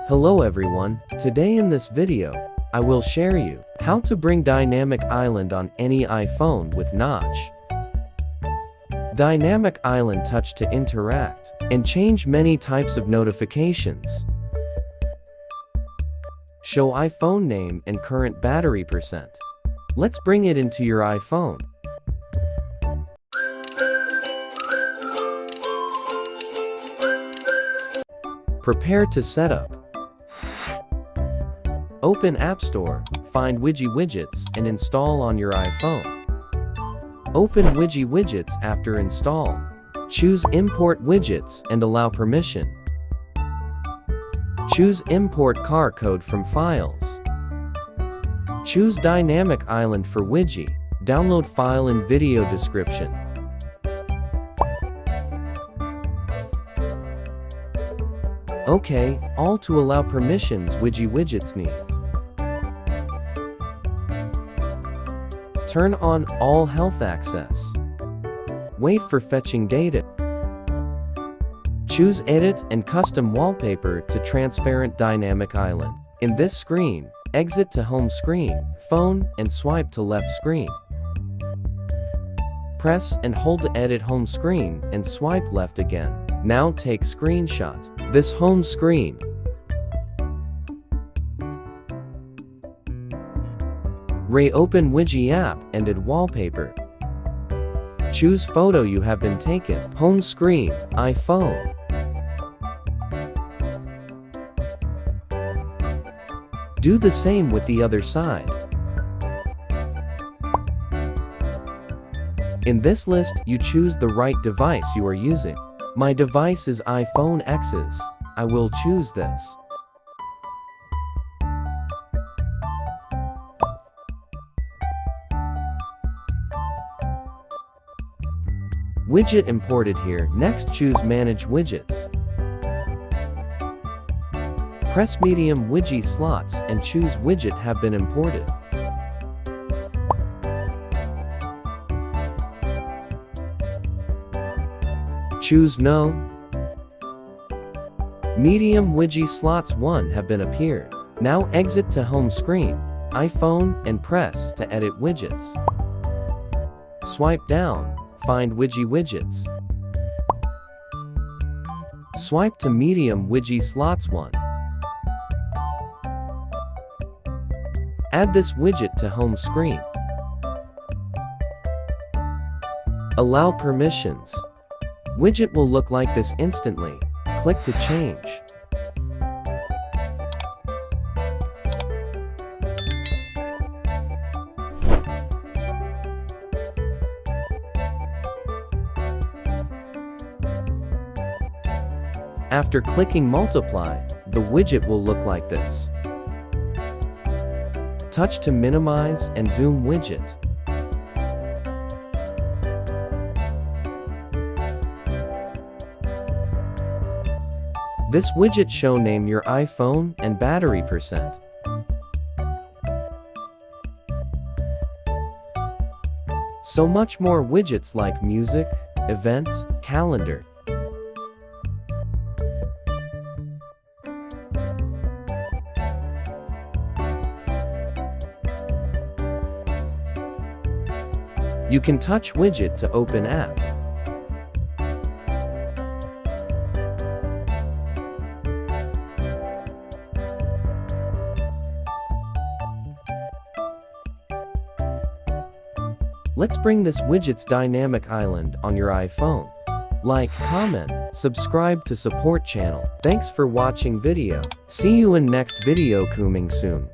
Hello everyone, today in this video, I will share you how to bring Dynamic Island on any iPhone with Notch. Dynamic Island touch to interact and change many types of notifications. Show iPhone name and current battery percent. Let's bring it into your iPhone. Prepare to set up. Open App Store, find Widgets and install on your iPhone. Open Widgets after install. Choose Import Widgets and allow permission. Choose Import car code from files. Choose Dynamic Island for Widget. Download file in video description. OK, all to allow permissions Widgets need. Turn on all health access. Wait for fetching data. Choose Edit and Custom Wallpaper to transparent Dynamic Island. In this screen, exit to Home Screen, Phone, and swipe to left screen. Press and hold to edit home screen and swipe left again. Now take screenshot this home screen. Reopen Widget app and add wallpaper. Choose photo you have been taken. Home screen, iPhone. Do the same with the other side. In this list, you choose the right device you are using. My device is iPhone X's. I will choose this. Widget imported here. Next, choose Manage Widgets. Press medium widget slots and choose Widget have been imported. Choose No. Medium widget slots 1 have been appeared. Now exit to home screen, iPhone, and press to edit widgets. Swipe down, find Widgets. Swipe to medium widget slots 1. Add this widget to home screen. Allow permissions. Widget will look like this instantly. Click to change. After clicking multiply, the widget will look like this. Touch to minimize and zoom widget. This widget show name your iPhone and battery percent. So much more widgets like music, event, calendar. You can touch widget to open app. Let's bring this widget's Dynamic Island on your iPhone. Like, comment, subscribe to support channel. Thanks for watching video. See you in next video coming soon.